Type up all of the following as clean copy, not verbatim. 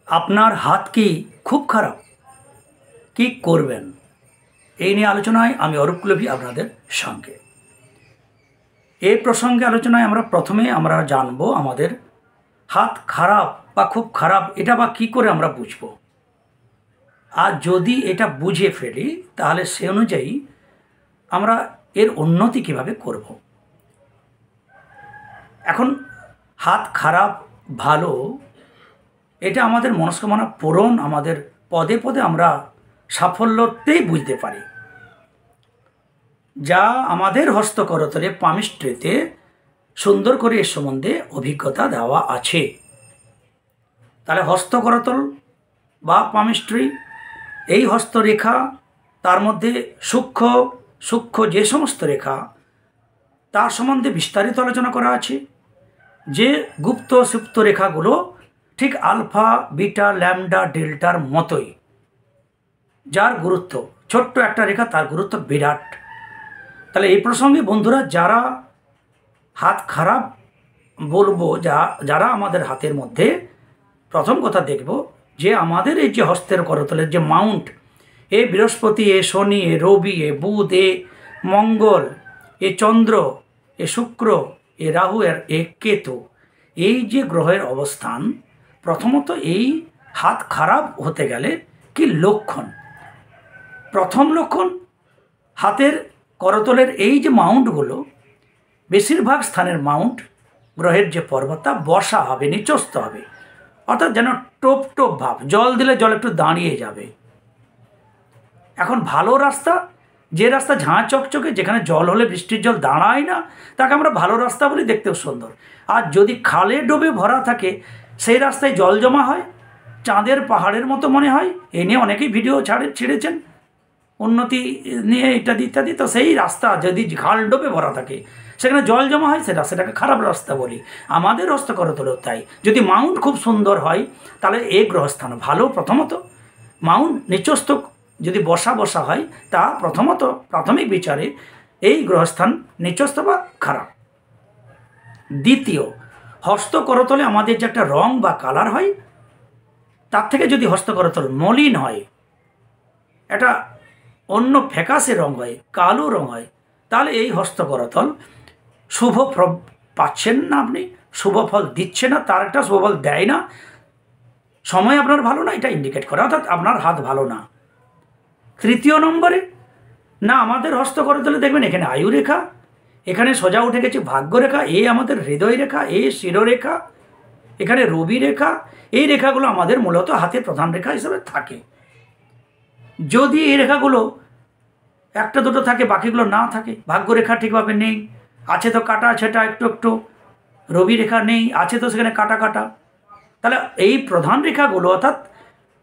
আপনার হাত কি খুব খারাপ? কি করবেন? এই নিয়ে আলোচনায় আমি অরূপ কুলবী আপনাদের সঙ্গে। এই প্রসঙ্গে আলোচনায় প্রথমে আমরা জানব আমাদের হাত খারাপ বা খুব খারাপ এটা বা কী করে আমরা বুঝব, আর যদি এটা বুঝে ফেলি তাহলে সে অনুযায়ী আমরা এর উন্নতি কিভাবে করব। এখন হাত খারাপ ভালো এটা আমাদের মনস্কামনা পূরণ, আমাদের পদে পদে আমরা সাফল্যতেই বুঝতে পারি। যা আমাদের হস্তকরতলে পামিস্ট্রিতে সুন্দর করে এর সম্বন্ধে অভিজ্ঞতা দেওয়া আছে। তাহলে হস্তকরতল বা পামিস্ট্রি, এই হস্তরেখা, তার মধ্যে সূক্ষ্ম যে সমস্ত রেখা তার সম্বন্ধে বিস্তারিত আলোচনা করা আছে। যে গুপ্ত সুপ্ত রেখাগুলো ঠিক আলফা বিটা ল্যামডা ডেল্টার মতোই, যার গুরুত্ব ছোট্ট একটা রেখা তার গুরুত্ব বিরাট। তাহলে এই প্রসঙ্গে বন্ধুরা, যারা হাত খারাপ বলবো, যারা আমাদের হাতের মধ্যে প্রথম কথা দেখব যে আমাদের এই যে হস্তের করতলের যে মাউন্ট, এ বৃহস্পতি, এ শনি, এ রবি, এ বুধ, এ মঙ্গল, এ চন্দ্র, এ শুক্র, এ রাহু, এ কেতু, এই যে গ্রহের অবস্থান, প্রথমত এই হাত খারাপ হতে গেলে কি লক্ষণ? প্রথম লক্ষণ, হাতের করতলের এই যে মাউন্টগুলো, বেশিরভাগ স্থানের মাউন্ট গ্রহের যে পর্বতটা বসা হবে, নিচস্ত হবে, অর্থাৎ যেন টোপ টোপ ভাব, জল দিলে জল একটু দাঁড়িয়ে যাবে। এখন ভালো রাস্তা, যে রাস্তা ঝাঁ চকচকে, যেখানে জল হলে বৃষ্টির জল দাঁড়ায় না, তাকে আমরা ভালো রাস্তা বলি, দেখতেও সুন্দর। আর যদি খালে ডোবে ভরা থাকে, সেই রাস্তায় জল জমা হয়, চাঁদের পাহাড়ের মতো মনে হয়। এ নিয়ে অনেকেই ভিডিও ছেড়েছেন উন্নতি নিয়ে ইত্যাদি ইত্যাদি। তো সেই রাস্তা যদি খাল ডোবে ভরা থাকে, সেখানে জল জমা হয়, সে রাস্তাটাকে খারাপ রাস্তা বলি। আমাদের হস্তকরতলেও তাই। যদি মাউন্ট খুব সুন্দর হয় তাহলে এই গ্রহস্থান ভালো। প্রথমত মাউন্ট নিচস্থ যদি বসা হয়, তা প্রথমত প্রাথমিক বিচারে এই গ্রহস্থান নিচস্থ বা খারাপ। দ্বিতীয়, হস্তকরতলে আমাদের যে একটা রং বা কালার হয়, তার থেকে যদি হস্তকরতল মলিন হয়, এটা অন্য ফ্যাকাশে রং হয়, কালো রং হয়, তাহলে এই হস্তকরতল শুভ ফল পাচ্ছেন না, আপনি শুভ ফল দিচ্ছে না, তার একটা শুভ ফল দেয় না, সময় আপনার ভালো না, এটা ইন্ডিকেট করে, অর্থাৎ আপনার হাত ভালো না। তৃতীয় নম্বরে, না আমাদের হস্তকরতলে দেখবেন এখানে আয়ুরেখা, এখানে সোজা উঠে গেছে ভাগ্যরেখা, এ আমাদের হৃদয় রেখা, এ শিরোরেখা, এখানে রবি রেখা, এই রেখাগুলো আমাদের মূলত হাতের প্রধান রেখা হিসেবে থাকে। যদি এই রেখাগুলো একটা দুটো থাকে, বাকিগুলো না থাকে, ভাগ্যরেখা ঠিকভাবে নেই, আছে তো কাটা ছেটা একটু একটু, রবি রেখা নেই, আছে তো সেখানে কাটা কাটা, তাহলে এই প্রধান রেখাগুলো অর্থাৎ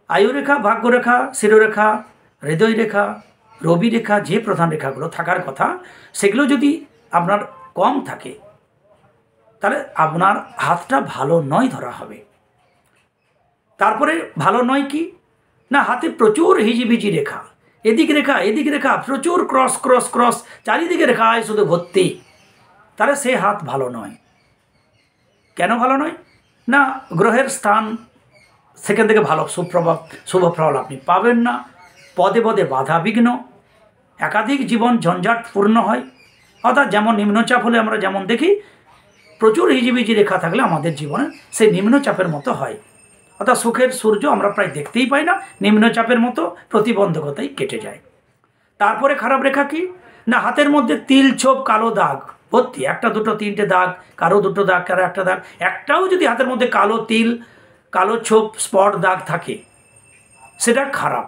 আয়ুরেখা, ভাগ্যরেখা, শিরোরেখা, হৃদয় রেখা, রবি রেখা, যে প্রধান রেখাগুলো থাকার কথা, সেগুলো যদি আপনার কম থাকে, তাহলে আপনার হাতটা ভালো নয় ধরা হবে। তারপরে ভালো নয় কি না, হাতে প্রচুর হিজিবিজি রেখা, এদিক রেখা এদিক রেখা, প্রচুর ক্রস ক্রস ক্রস, চারিদিকে রেখায় শুধু ভর্তি, তাহলে সে হাত ভালো নয়। কেন ভালো নয়? না গ্রহের স্থান, সেখান থেকে ভালো শুভ ফল আপনি পাবেন না, পদে পদে বাধা বিঘ্ন, একাধিক জীবন ঝঞ্ঝাটপূর্ণ হয়। অর্থাৎ যেমন নিম্নচাপ হলে আমরা যেমন দেখি, প্রচুর হিজিবিজি রেখা থাকলে আমাদের জীবনে সেই নিম্নচাপের মতো হয়, অর্থাৎ সুখের সূর্য আমরা প্রায় দেখতেই পাই না, নিম্নচাপের মতো প্রতিবন্ধকতাই কেটে যায়। তারপরে খারাপ রেখা কি না, হাতের মধ্যে তিল ছোপ কালো দাগ ভর্তি, একটা দুটো তিনটে দাগ, কারো দুটো দাগ, কারো একটা দাগ, একটাও যদি হাতের মধ্যে কালো তিল, কালো ছোপ, স্পট দাগ থাকে, সেটা খারাপ।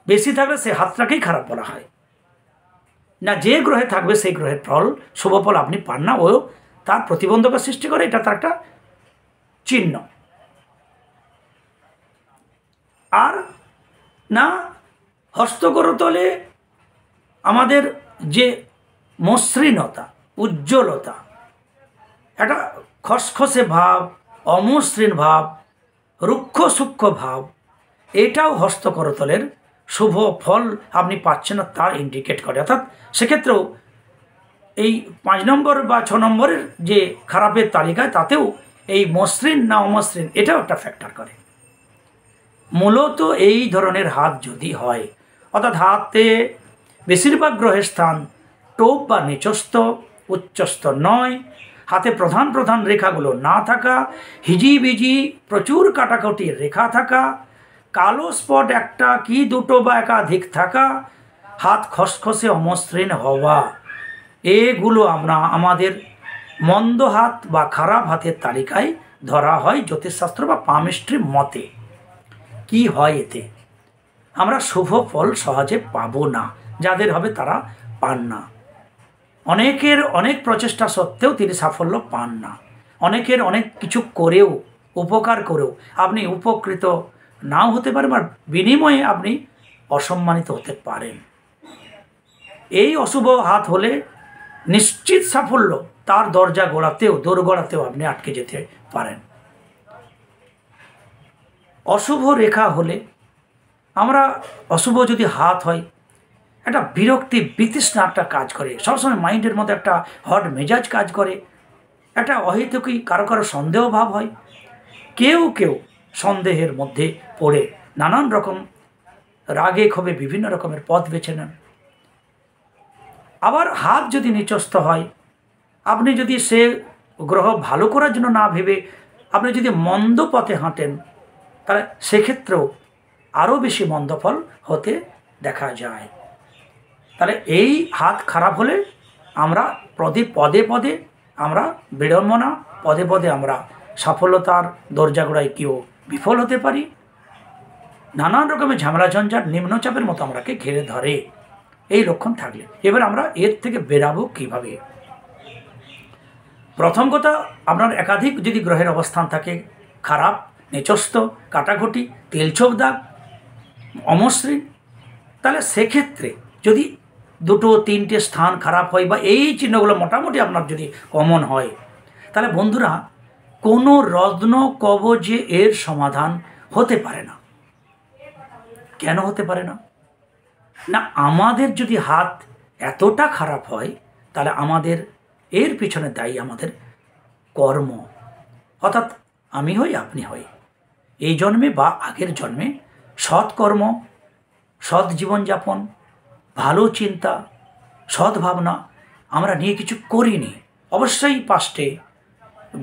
বেশি থাকলে সে হাতটাকেই খারাপ বলা হয় না। যে গ্রহে থাকবে সেই গ্রহের ফল, শুভ ফল আপনি পান না, ও তার প্রতিবন্ধকতা সৃষ্টি করে, এটা তার একটা চিহ্ন। আর না হস্তকরতলে আমাদের যে মসৃণতা, উজ্জ্বলতা, একটা খসখসে ভাব, অমসৃণ ভাব, রুক্ষ সূক্ষ্ম ভাব, এটাও হস্তকরতলের শুভ ফল আপনি পাচ্ছেন না, তার ইন্ডিকেট করে। অর্থাৎ সেক্ষেত্রেও এই 5 নম্বর বা 6 নম্বরের যে খারাপের তালিকায়, তাতেও এই মসৃণ না অমসৃণ এটাও একটা ফ্যাক্টর করে। মূলত এই ধরনের হাত যদি হয়, অর্থাৎ হাতে বেশিরভাগ গ্রহের স্থান টোপ বা নিচস্থ, উচ্চস্থ নয়, হাতে প্রধান প্রধান রেখাগুলো না থাকা, হিজিবিজি প্রচুর কাটাকুটির রেখা থাকা, কালো স্পট একটা কি দুটো বা একাধিক থাকা, হাত খসখসে অমসৃণ হওয়া, এগুলো আমরা আমাদের মন্দ হাত বা খারাপ হাতের তালিকায় ধরা হয় জ্যোতিষশাস্ত্র বা পামিস্ট্রি মতে। কি হয় এতে? আমরা শুভ ফল সহজে পাবো না, যাদের হবে তারা পান না। অনেকের অনেক প্রচেষ্টা সত্ত্বেও তিনি সাফল্য পান না। অনেকের অনেক কিছু করেও, উপকার করেও আপনি উপকৃত নাও হতে পারেন, বা বিনিময়ে আপনি অসম্মানিত হতে পারেন। এই অশুভ হাত হলে নিশ্চিত সাফল্য তার দরজা গোড়াতেও, দোরগোড়াতেও আপনি আটকে যেতে পারেন। অশুভ রেখা হলে আমরা, অশুভ যদি হাত হয়, একটা বিরক্তি বিতৃষ্ণা একটা কাজ করে, সবসময় মাইন্ডের মধ্যে একটা হট মেজাজ কাজ করে, একটা অহেতুকই কারো কারো সন্দেহ ভাব হয়, কেউ কেউ সন্দেহের মধ্যে পড়ে নানান রকম রাগে ক্ষোভে বিভিন্ন রকমের পথ বেছে নেন। আবার হাত যদি নিচস্থ হয়, আপনি যদি সে গ্রহ ভালো করার জন্য না ভেবে আপনি যদি মন্দ পথে হাঁটেন, তাহলে সেক্ষেত্রেও আরও বেশি মন্দ ফল হতে দেখা যায়। তাহলে এই হাত খারাপ হলে আমরা পদে পদে আমরা বিড়ম্বনা, পদে পদে আমরা সফলতার দরজাগুড়ায় কেউ বিফল হতে পারি, নানান রকমের ঝামেলা ঝঞ্ঝাট নিম্নচাপের মতো আমরাকে ঘিরে ধরে এই লক্ষণ থাকলে। এবার আমরা এর থেকে বেরাবো কিভাবে? প্রথম কথা, আপনার একাধিক যদি গ্রহের অবস্থান থাকে খারাপ, নেচস্ত, কাটাকুটি, তেলছোপ দাগ, অমসৃণ, তাহলে সেক্ষেত্রে যদি দুটো তিনটে স্থান খারাপ হয় বা এই চিহ্নগুলো মোটামুটি আপনার যদি কমন হয়, তাহলে বন্ধুরা কোনো রত্ন কবজে এর সমাধান হতে পারে না। কেন হতে পারে না? না, আমাদের যদি হাত এতটা খারাপ হয়, তাহলে আমাদের এর পিছনে দায়ী আমাদের কর্ম, অর্থাৎ আমি হই, আপনি হই। এই জন্মে বা আগের জন্মে সৎকর্ম, সৎ জীবনযাপন, ভালো চিন্তা, সৎ ভাবনা আমরা নিয়ে কিছু করিনি। অবশ্যই পাস্টে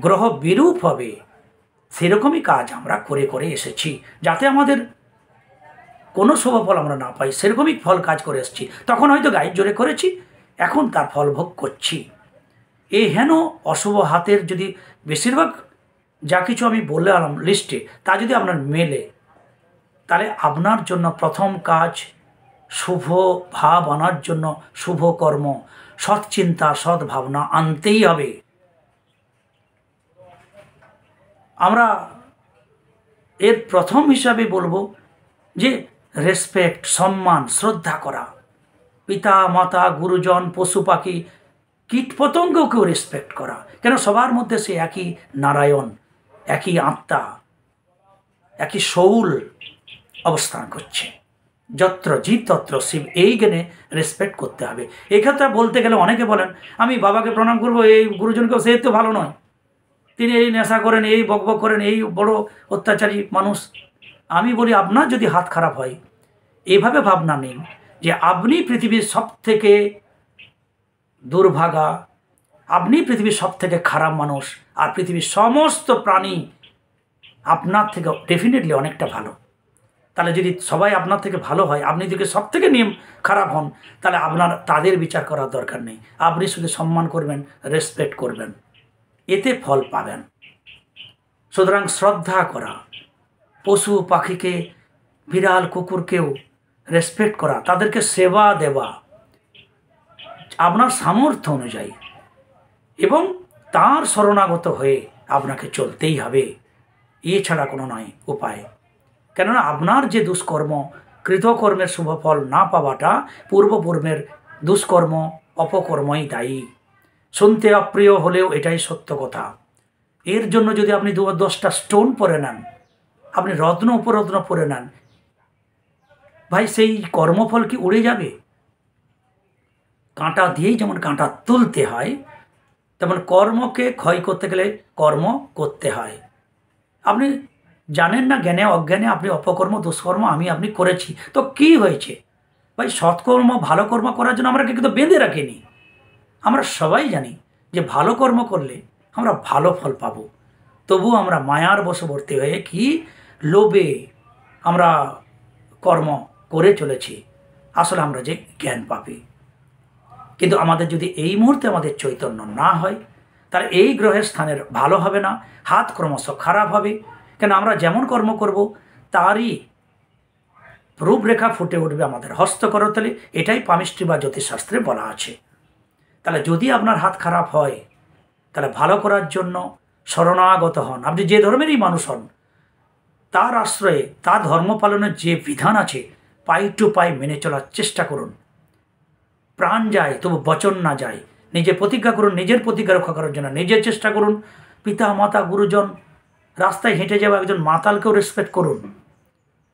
গ্রহ বিরূপ হবে সেরকমই কাজ আমরা করে করে এসেছি, যাতে আমাদের কোনো শুভ ফল আমরা না পাই, সেরকমই ফল কাজ করে এসেছি। তখন হয়তো গায়ের জোরে করেছি, এখন তার ফল ভোগ করছি। এই হেন অশুভ হাতের যদি বেশিরভাগ যা কিছু আমি বলে আলাম লিস্টে, তা যদি আপনার মেলে, তাহলে আপনার জন্য প্রথম কাজ শুভ ভাব আনার জন্য শুভ কর্ম, সৎ চিন্তা, সৎ ভাবনা আনতেই হবে। আমরা এর প্রথম হিসাবে বলবো যে রেসপেক্ট, সম্মান, শ্রদ্ধা করা, পিতা মাতা, গুরুজন, পশু পাখি, কীট পতঙ্গকেও রেসপেক্ট করা। কেন? সবার মধ্যে সে একই নারায়ণ, একই আত্মা, একই শৌল অবস্থান করছে। যত্র জীব তত্র শিব, এই জ্ঞানে রেসপেক্ট করতে হবে। এক্ষেত্রে বলতে গেলে অনেকে বলেন আমি বাবাকে প্রণাম করবো, এই গুরুজনকেও, সে তো ভালো নয়, তিনি এই নেশা করেন, এই বকবক করেন, এই বড় অত্যাচারী মানুষ। আমি বলি আপনার যদি হাত খারাপ হয়, এভাবে ভাবনা নিন যে আপনি পৃথিবীর সব থেকে দুর্ভাগা, আপনি পৃথিবীর সব থেকে খারাপ মানুষ, আর পৃথিবীর সমস্ত প্রাণী আপনার থেকে ডেফিনেটলি অনেকটা ভালো। তাহলে যদি সবাই আপনার থেকে ভালো হয়, আপনি যদি সব থেকে নিয়ম খারাপ হন, তাহলে আপনার তাদের বিচার করার দরকার নেই। আপনি শুধু সম্মান করবেন, রেসপেক্ট করবেন, এতে ফল পাবেন। সুতরাং শ্রদ্ধা করা, পশু পাখিকে, বিড়াল কুকুরকেও রেসপেক্ট করা, তাদেরকে সেবা দেওয়া আপনার সামর্থ্য অনুযায়ী, এবং তার শরণাগত হয়ে আপনাকে চলতেই হবে, এছাড়া কোনো নয় উপায়। কেননা আপনার যে দুষ্কর্ম, কৃতকর্মের শুভফল না পাওয়াটা পূর্বপূর্বের দুষ্কর্ম, অপকর্মই দায়ী। শুনতে অপ্রিয় হলেও এটাই সত্য কথা। এর জন্য যদি আপনি 10টা স্টোন পরে নেন, আপনি রত্ন উপরত্ন পরে নেন, ভাই সেই কর্মফল কি উড়ে যাবে? কাঁটা দিয়েই যেমন কাঁটা তুলতে হয়, তেমন কর্মকে ক্ষয় করতে গেলে কর্ম করতে হয়। আপনি জানেন না, জ্ঞানে অজ্ঞানে আপনি অপকর্ম দুষ্কর্ম আমি আপনি করেছি, তো কি হয়েছে ভাই? সৎকর্ম ভালো কর্ম করার জন্য আমরা কিন্তু বেঁধে রাখিনি। আমরা সবাই জানি যে ভালো কর্ম করলে আমরা ভালো ফল পাব। তবু আমরা মায়ার বশবর্তী হয়ে কি লোভে আমরা কর্ম করে চলেছি। আসলে আমরা যে জ্ঞান পাপী। কিন্তু আমাদের যদি এই মুহূর্তে আমাদের চৈতন্য না হয়, তাহলে এই গ্রহের স্থানের ভালো হবে না, হাত ক্রমশ খারাপ হবে। কেন আমরা যেমন কর্ম করব তারই রূপরেখা ফুটে উঠবে আমাদের হস্তকরতলে। এটাই পামিষ্ট্রি বা জ্যোতিষশাস্ত্রে বলা আছে। তাহলে যদি আপনার হাত খারাপ হয়, তাহলে ভালো করার জন্য শরণাগত হন। আপনি যে ধর্মেরই মানুষ হন, তার আশ্রয়ে তার ধর্ম পালনের যে বিধান আছে পাই টু পাই মেনে চলার চেষ্টা করুন। প্রাণ যায় তবু বচন না যায়। নিজে প্রতিজ্ঞা করুন, নিজের প্রতিজ্ঞা রক্ষা করার জন্য নিজের চেষ্টা করুন। পিতা মাতা গুরুজন, রাস্তায় হেঁটে যাওয়া একজন মাতালকেও রেসপেক্ট করুন।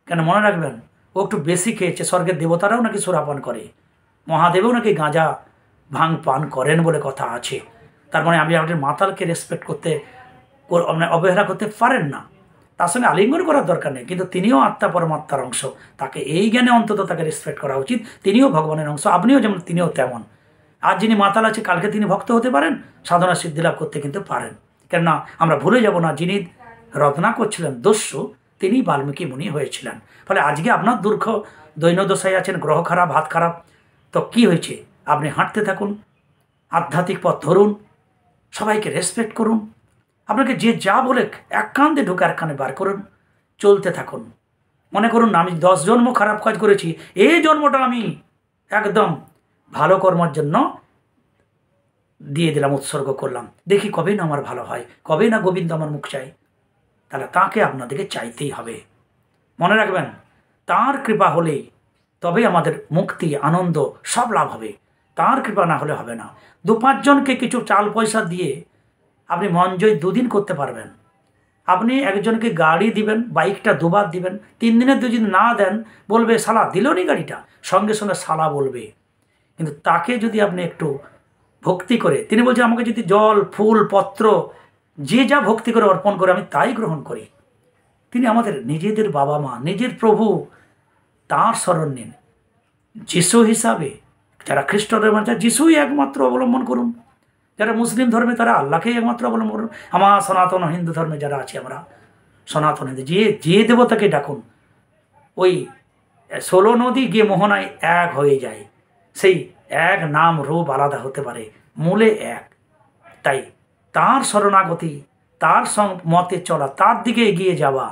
কেন মনে রাখবেন, ও একটু বেশি খেয়েছে, স্বর্গের দেবতারাও নাকি সুরাপান করে, মহাদেবও নাকি গাঁজা ভাং পান করেন বলে কথা আছে। তার মানে আপনি আপনার মাতালকে রেসপেক্ট করতে অবহেলা করতে পারেন না। তার সঙ্গে আলিঙ্গন করার দরকার নেই, কিন্তু তিনিও আত্মা পরমাত্মার অংশ, তাকে এই জ্ঞানে অন্তত তাকে রেসপেক্ট করা উচিত। তিনিও ভগবানের অংশ, আপনিও যেমন তিনিও তেমন। আজ যিনি মাতাল আছে কালকে তিনি ভক্ত হতে পারেন, সাধনা সিদ্ধি লাভ করতে কিন্তু পারেন। কেননা আমরা ভুলে যাব না, যিনি রত্না করছিলেন দস্যু, তিনি বাল্মীকি মুনি হয়েছিলেন। ফলে আজকে আপনার দুর্ঘ দৈন্যদশায় আছেন, গ্রহ খারাপ, হাত খারাপ, তো কি হয়েছে? আপনি হাঁটতে থাকুন, আধ্যাত্মিক পথ ধরুন, সবাইকে রেসপেক্ট করুন। আপনাকে যে যা বলে এক কান দিয়ে ঢুকে এক কানে বার করুন, চলতে থাকুন। মনে করুন আমি 10 জন্ম খারাপ কাজ করেছি, এই জন্মটা আমি একদম ভালো কর্মের জন্য দিয়ে দিলাম, উৎসর্গ করলাম, দেখি কবে না আমার ভালো হয়, কবে না গোবিন্দ আমার মুখ চাই। তাহলে তাকে আপনাদেরকে চাইতেই হবে। মনে রাখবেন, তার কৃপা হলেই তবে আমাদের মুক্তি আনন্দ সব লাভ হবে। তার কৃপা না হলে হবে না। 2-5 জনকে কিছু চাল পয়সা দিয়ে আপনি মন জয় 2 দিন করতে পারবেন। আপনি একজনকে গাড়ি দিবেন, বাইকটা 2 বার দিবেন, 3 দিনের 2 দিন না দেন, বলবে শালা দিল নি গাড়িটা, সঙ্গে সঙ্গে শালা বলবে। কিন্তু তাকে যদি আপনি একটু ভক্তি করে, তিনি বলছেন আমাকে যদি জল ফুল পত্র যে যা ভক্তি করে অর্পণ করে আমি তাই গ্রহণ করি। তিনি আমাদের নিজেদের বাবা মা, নিজের প্রভু, তাঁর শরণ নিন। যিশু হিসাবে যারা খ্রিস্ট ধর্মে আছে, যিশুই একমাত্র অবলম্বন করুন। যারা মুসলিম ধর্মে তারা আল্লাহকেই একমাত্র অবলম্বন করুন। আমার সনাতন হিন্দু ধর্মে যারা আছে, আমরা সনাতন হিন্দু, যে দেবতাকে ডাকুন, ওই 16 নদী গিয়ে মোহনায় এক হয়ে যায়। সেই এক নাম রূপ আলাদা হতে পারে, মূলে এক। তাই তার শরণাগতি, তার মতে চলা, তার দিকে এগিয়ে যাওয়া,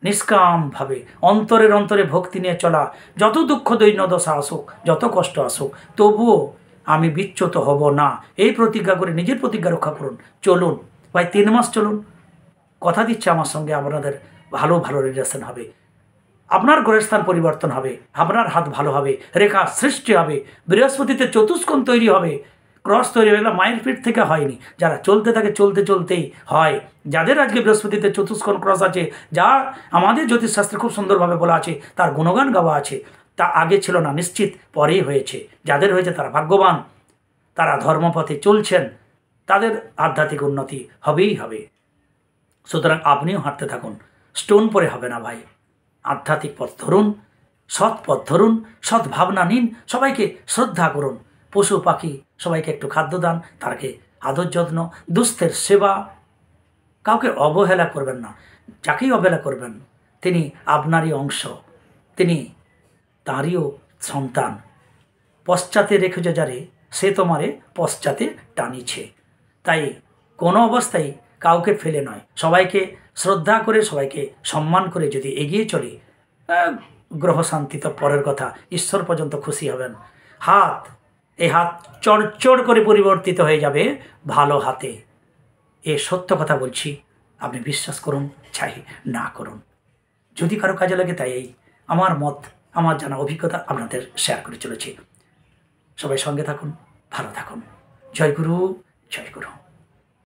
নিষ্কামভাবে অন্তরের অন্তরে ভক্তি নিয়ে চলা। যত দুঃখ দৈন্য দশা আসুক, যত কষ্ট আসুক, তবুও আমি বিচ্যুত হব না, এই প্রতিজ্ঞা করে নিজের প্রতিজ্ঞা রক্ষা করুন। চলুন ভাই, 3 মাস চলুন, কথা দিচ্ছে আমার সঙ্গে আপনাদের ভালো ভালো রিলেশন হবে, আপনার গ্রহস্থান পরিবর্তন হবে, আপনার হাত ভালো হবে, রেখা সৃষ্টি হবে, বৃহস্পতিতে চতুষ্কোণ তৈরি হবে, ক্রস তৈরি হয়ে গেলে মায়ের পিঠ থেকে হয়নি। যারা চলতে থাকে চলতে চলতেই হয়। যাদের আজকে বৃহস্পতিতে চতুষ্কোণ ক্রস আছে, যা আমাদের জ্যোতিষশাস্ত্রে খুব সুন্দরভাবে বলা আছে, তার গুণগান গাওয়া আছে, তা আগে ছিল না, নিশ্চিত পরেই হয়েছে। যাদের হয়েছে তারা ভাগ্যবান, তারা ধর্মপথে চলছেন, তাদের আধ্যাত্মিক উন্নতি হবেই হবে। সুতরাং আপনিও হাঁটতে থাকুন, স্টোন পরে হবে না ভাই। আধ্যাত্মিক পথ ধরুন, সৎ পথ ধরুন, সৎ ভাবনা নিন, সবাইকে শ্রদ্ধা করুন, পশু পাখি সবাইকে একটু খাদ্য দান, তাকে আদর যত্ন, দুস্থের সেবা, কাউকে অবহেলা করবেন না। যাকেই অবহেলা করবেন তিনি আপনারই অংশ, তিনি তাঁরইও সন্তান। পশ্চাতে রেখেছে যারে, সে তোমারে পশ্চাতে টানিছে। তাই কোনো অবস্থায় কাউকে ফেলে নয়, সবাইকে শ্রদ্ধা করে, সবাইকে সম্মান করে যদি এগিয়ে চলি, গ্রহ শান্তি তো পরের কথা, ঈশ্বর পর্যন্ত খুশি হবেন। এই হাত চড়চড় করে পরিবর্তিত হয়ে যাবে ভালো হাতে। এ সত্য কথা বলছি, আপনি বিশ্বাস করুন চাই না করুন। যদি কারো কাজে লাগে, তাই এই আমার মত, আমার জানা অভিজ্ঞতা আপনাদের শেয়ার করে চলেছি। সবাই সঙ্গে থাকুন, ভালো থাকুন। জয় গুরু, জয় গুরু।